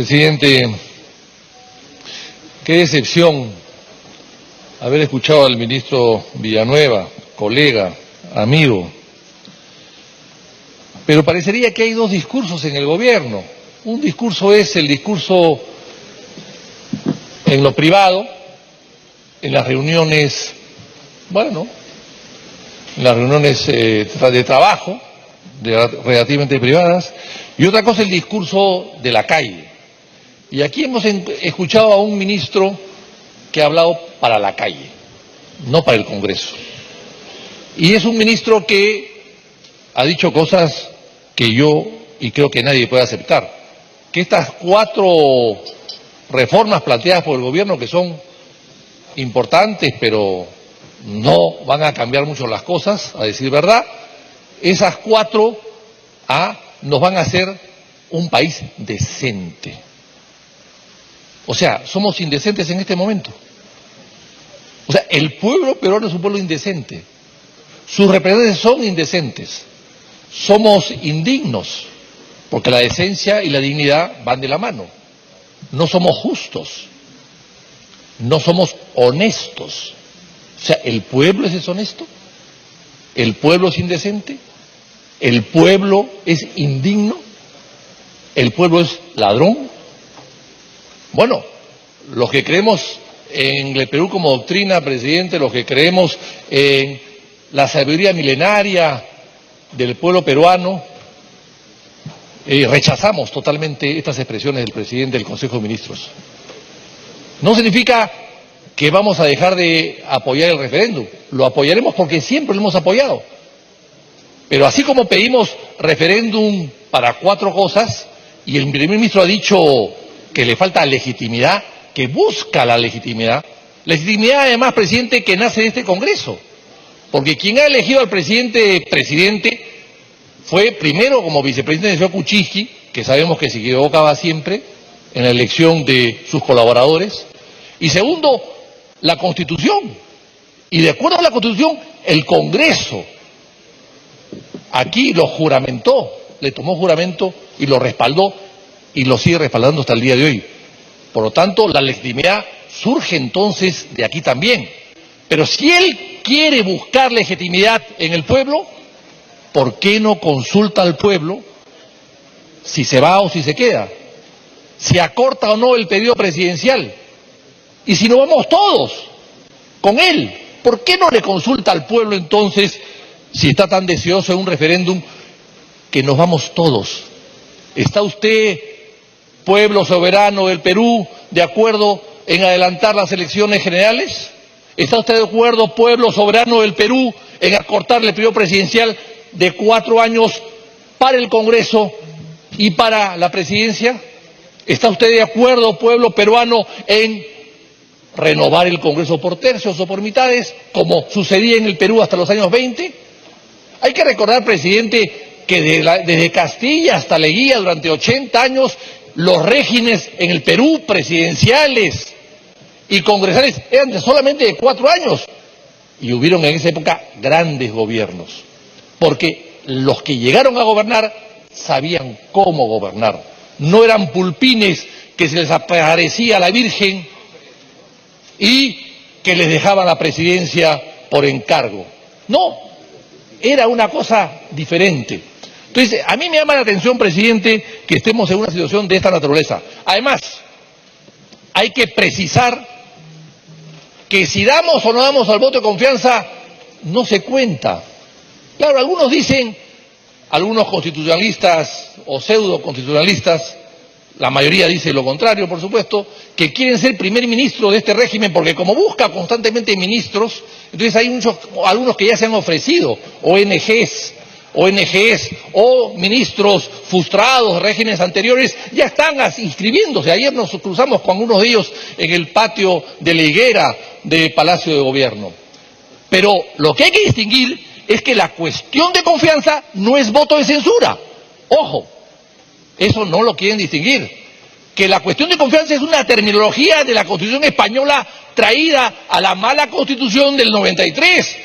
Presidente, qué decepción haber escuchado al ministro Villanueva, colega, amigo. Pero parecería que hay dos discursos en el gobierno. Un discurso es el discurso en lo privado, en las reuniones, en las reuniones de trabajo, relativamente privadas, y otra cosa el discurso de la calle. Y aquí hemos escuchado a un ministro que ha hablado para la calle, no para el Congreso. Y es un ministro que ha dicho cosas que yo, y creo que nadie puede aceptar, que estas 4 reformas planteadas por el gobierno, que son importantes, pero no van a cambiar mucho las cosas, a decir verdad, esas 4 nos van a hacer un país decente. O sea, somos indecentes en este momento. O sea, el pueblo peruano es un pueblo indecente. Sus representantes son indecentes. Somos indignos, porque la decencia y la dignidad van de la mano. No somos justos. No somos honestos. O sea, ¿el pueblo es deshonesto? ¿El pueblo es indecente? ¿El pueblo es indigno? ¿El pueblo es ladrón? Bueno, los que creemos en el Perú como doctrina, presidente, los que creemos en la sabiduría milenaria del pueblo peruano, rechazamos totalmente estas expresiones del presidente del Consejo de Ministros. No significa que vamos a dejar de apoyar el referéndum, lo apoyaremos porque siempre lo hemos apoyado. Pero así como pedimos referéndum para 4 cosas, y el primer ministro ha dicho que le falta legitimidad, que busca la legitimidad además, presidente, que nace de este Congreso, porque quien ha elegido al presidente fue primero como vicepresidente del señor Kuczynski, que sabemos que se equivocaba siempre en la elección de sus colaboradores, y segundo, la Constitución, y de acuerdo a la Constitución, el Congreso aquí lo juramentó, le tomó juramento y lo respaldó, y lo sigue respaldando hasta el día de hoy. Por lo tanto, la legitimidad surge entonces de aquí también. Pero si él quiere buscar legitimidad en el pueblo, ¿por qué no consulta al pueblo si se va o si se queda? Si acorta o no el periodo presidencial. Y si no vamos todos con él, ¿por qué no le consulta al pueblo entonces, si está tan deseoso de un referéndum, que nos vamos todos? ¿Está usted, pueblo soberano del Perú, de acuerdo en adelantar las elecciones generales? ¿Está usted de acuerdo, pueblo soberano del Perú, en acortar el periodo presidencial de 4 años para el Congreso y para la presidencia? ¿Está usted de acuerdo, pueblo peruano, en renovar el Congreso por tercios o por mitades, como sucedía en el Perú hasta los años 20? Hay que recordar, presidente, que desde Castilla hasta Leguía, durante 80 años, los regímenes en el Perú, presidenciales y congresales, eran solamente de 4 años. Y hubieron en esa época grandes gobiernos, porque los que llegaron a gobernar sabían cómo gobernar. No eran pulpines que se les aparecía la Virgen y que les dejaban la presidencia por encargo. No, era una cosa diferente. Entonces, a mí me llama la atención, presidente, que estemos en una situación de esta naturaleza. Además, hay que precisar que si damos o no damos al voto de confianza, no se cuenta. Claro, algunos dicen, algunos constitucionalistas o pseudo constitucionalistas, la mayoría dice lo contrario, por supuesto, que quieren ser primer ministro de este régimen, porque como busca constantemente ministros, entonces hay algunos que ya se han ofrecido, ONGs o ministros frustrados de regímenes anteriores, ya están inscribiéndose. Ayer nos cruzamos con algunos de ellos en el patio de la higuera del Palacio de Gobierno. Pero lo que hay que distinguir es que la cuestión de confianza no es voto de censura. Ojo, eso no lo quieren distinguir. Que la cuestión de confianza es una terminología de la Constitución española traída a la mala Constitución del 93,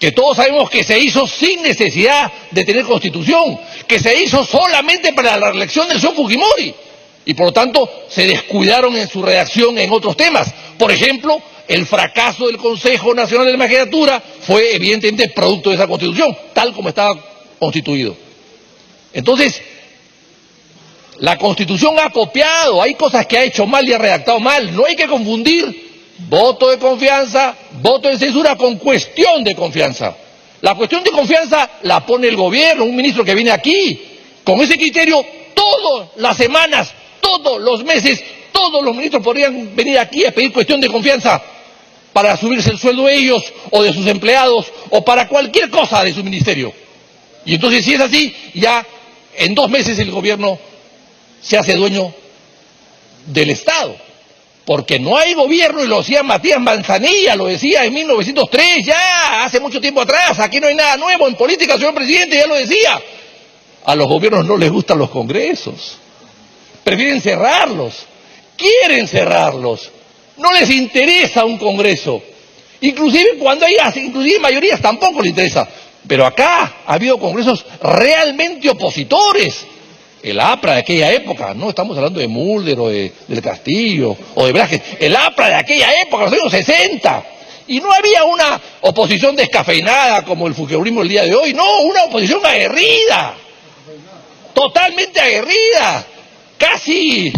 que todos sabemos que se hizo sin necesidad de tener Constitución, que se hizo solamente para la reelección del señor Fujimori. Y por lo tanto se descuidaron en su redacción en otros temas. Por ejemplo, el fracaso del Consejo Nacional de la Magistratura fue evidentemente producto de esa Constitución, tal como estaba constituido. Entonces, la Constitución ha copiado, hay cosas que ha hecho mal y ha redactado mal. No hay que confundir voto de confianza, voto de censura con cuestión de confianza. La cuestión de confianza la pone el gobierno, un ministro que viene aquí. Con ese criterio, todas las semanas, todos los meses, todos los ministros podrían venir aquí a pedir cuestión de confianza para subirse el sueldo de ellos o de sus empleados o para cualquier cosa de su ministerio. Y entonces, si es así, ya en 2 meses el gobierno se hace dueño del Estado, porque no hay gobierno, y lo decía Matías Manzanilla, lo decía en 1903, ya hace mucho tiempo atrás, aquí no hay nada nuevo en política, señor presidente, ya lo decía. A los gobiernos no les gustan los congresos, prefieren cerrarlos, quieren cerrarlos, no les interesa un congreso, inclusive cuando hay mayorías tampoco les interesa, pero acá ha habido congresos realmente opositores. El APRA de aquella época, no estamos hablando de Mulder o del Castillo o de Velázquez, el APRA de aquella época, los años 60, y no había una oposición descafeinada como el fujimorismo el día de hoy, no, una oposición aguerrida, totalmente aguerrida, casi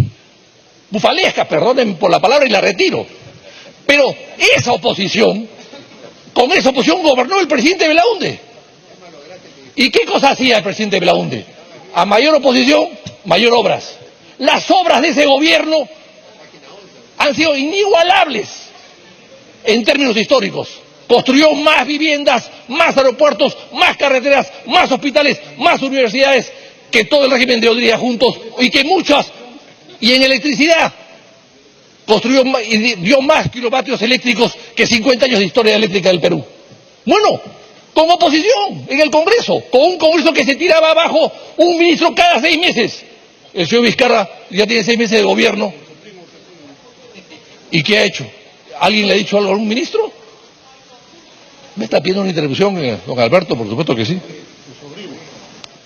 bufalesca, perdonen por la palabra y la retiro, pero con esa oposición gobernó el presidente Belaúnde. ¿Y qué cosa hacía el presidente Belaúnde? A mayor oposición, mayor obras. Las obras de ese gobierno han sido inigualables en términos históricos. Construyó más viviendas, más aeropuertos, más carreteras, más hospitales, más universidades que todo el régimen de Odría juntos y en electricidad construyó y dio más kilovatios eléctricos que 50 años de historia eléctrica del Perú. Bueno, con oposición en el Congreso, con un Congreso que se tiraba abajo un ministro cada 6 meses. El señor Vizcarra ya tiene 6 meses de gobierno. ¿Y qué ha hecho? ¿Alguien le ha dicho algo a algún ministro? ¿Me está pidiendo una interrupción, don Alberto? Por supuesto que sí.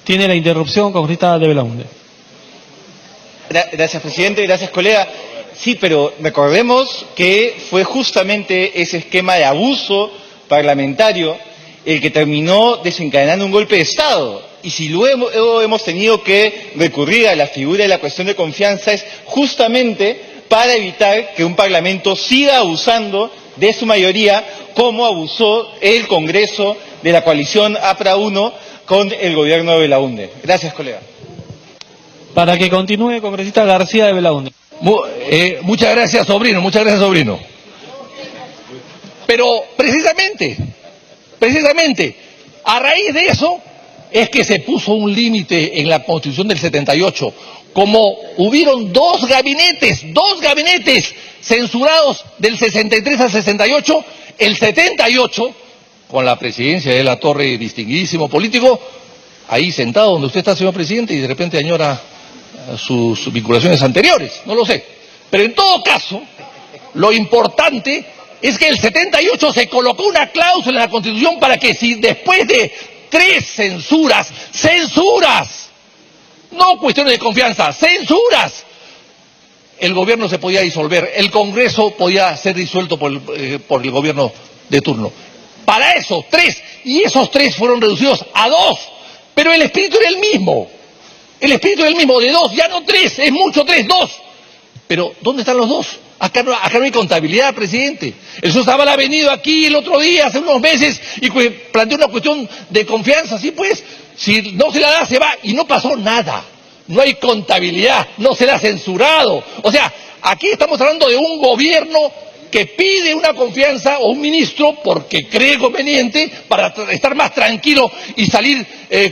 Tiene la interrupción, congresista de Belaúnde. Gracias, presidente. Gracias, colega. Sí, pero recordemos que fue justamente ese esquema de abuso parlamentario el que terminó desencadenando un golpe de Estado. Y si luego hemos tenido que recurrir a la figura de la cuestión de confianza es justamente para evitar que un Parlamento siga abusando de su mayoría, como abusó el Congreso de la coalición APRA 1 con el gobierno de Belaúnde. Gracias, colega. Para que continúe, congresista García de Belaúnde. Muchas gracias, sobrino, muchas gracias, sobrino. Pero precisamente, a raíz de eso es que se puso un límite en la Constitución del 78. Como hubieron dos gabinetes censurados del 63 al 68, el 78, con la presidencia de La Torre, distinguidísimo político, ahí sentado donde usted está, señor presidente, y de repente añora sus vinculaciones anteriores, no lo sé. Pero en todo caso, lo importante es que el 78 se colocó una cláusula en la Constitución para que si después de 3 censuras, no cuestiones de confianza, censuras, el gobierno se podía disolver, el Congreso podía ser disuelto por el gobierno de turno. Para eso, 3, y esos 3 fueron reducidos a 2, pero el espíritu era el mismo, de 2, ya no 3, es mucho 3, 2. Pero, ¿dónde están los 2? Acá no hay contabilidad, presidente. El señor Zavala ha venido aquí el otro día, hace unos meses, y planteó una cuestión de confianza, sí pues, si no se la da, se va, y no pasó nada. No hay contabilidad, no se la ha censurado. O sea, aquí estamos hablando de un gobierno que pide una confianza o un ministro porque cree conveniente para estar más tranquilo y salir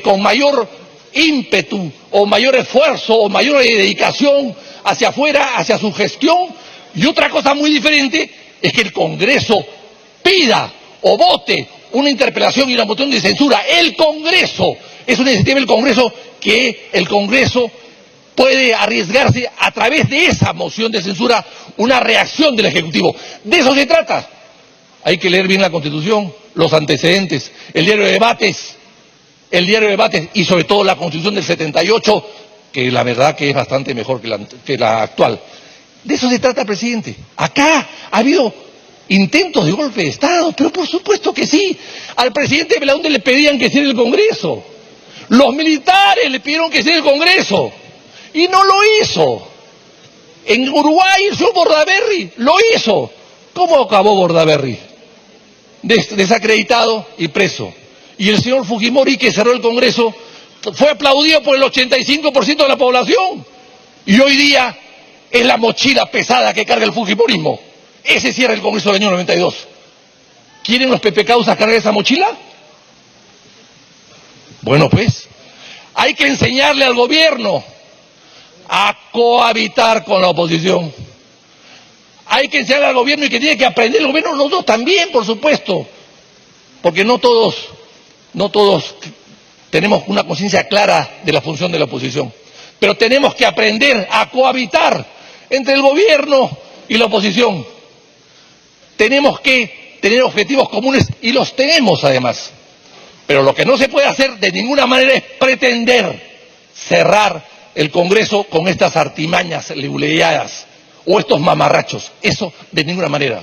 con mayor ímpetu o mayor esfuerzo o mayor dedicación hacia afuera, hacia su gestión. Y otra cosa muy diferente es que el Congreso pida o vote una interpelación y una moción de censura. El Congreso, es una iniciativa del Congreso que el Congreso puede arriesgarse a través de esa moción de censura una reacción del Ejecutivo. De eso se trata. Hay que leer bien la Constitución, los antecedentes, el diario de debates y sobre todo la Constitución del 78 que la verdad que es bastante mejor que la actual. De eso se trata, presidente. Acá ha habido intentos de golpe de Estado, pero por supuesto que sí. Al presidente Belaúnde le pedían que cierre el Congreso. Los militares le pidieron que cierre el Congreso. Y no lo hizo. En Uruguay el señor Bordaberry lo hizo. ¿Cómo acabó Bordaberry? Desacreditado y preso. Y el señor Fujimori, que cerró el Congreso, fue aplaudido por el 85% de la población. Y hoy día es la mochila pesada que carga el Fujimorismo. Ese cierra el Congreso del año 92. ¿Quieren los pepecausas cargar esa mochila? Bueno, pues, hay que enseñarle al gobierno a cohabitar con la oposición. Hay que enseñarle al gobierno y que tiene que aprender el gobierno, nosotros también, por supuesto, porque no todos tenemos una conciencia clara de la función de la oposición, pero tenemos que aprender a cohabitar entre el gobierno y la oposición. Tenemos que tener objetivos comunes y los tenemos además, pero lo que no se puede hacer de ninguna manera es pretender cerrar el Congreso con estas artimañas leguleadas o estos mamarrachos. Eso de ninguna manera.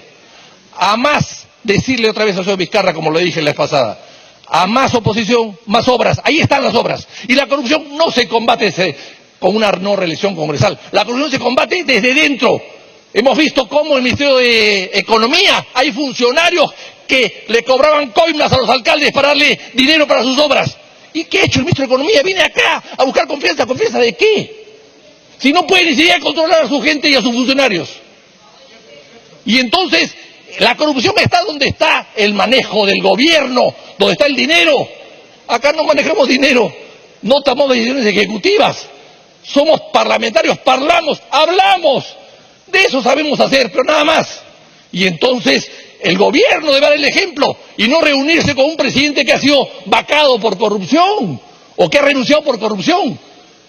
A más, decirle otra vez al señor Vizcarra, como lo dije la vez pasada, a más oposición, más obras. Ahí están las obras. Y la corrupción no se combate con una no reelección congresal. La corrupción se combate desde dentro. Hemos visto cómo en el Ministerio de Economía hay funcionarios que le cobraban coimas a los alcaldes para darle dinero para sus obras. ¿Y qué ha hecho el ministro de Economía? Viene acá a buscar confianza. ¿Confianza de qué? Si no puede ni siquiera controlar a su gente y a sus funcionarios. Y entonces, la corrupción está donde está el manejo del gobierno, donde está el dinero. Acá no manejamos dinero, no tomamos decisiones ejecutivas. Somos parlamentarios, hablamos. De eso sabemos hacer, pero nada más. Y entonces, el gobierno debe dar el ejemplo y no reunirse con un presidente que ha sido vacado por corrupción o que ha renunciado por corrupción.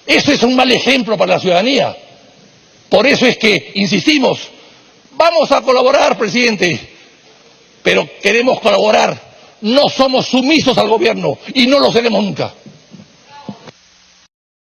Eso es un mal ejemplo para la ciudadanía. Por eso es que insistimos, vamos a colaborar, presidente, pero queremos colaborar. No somos sumisos al gobierno y no lo seremos nunca.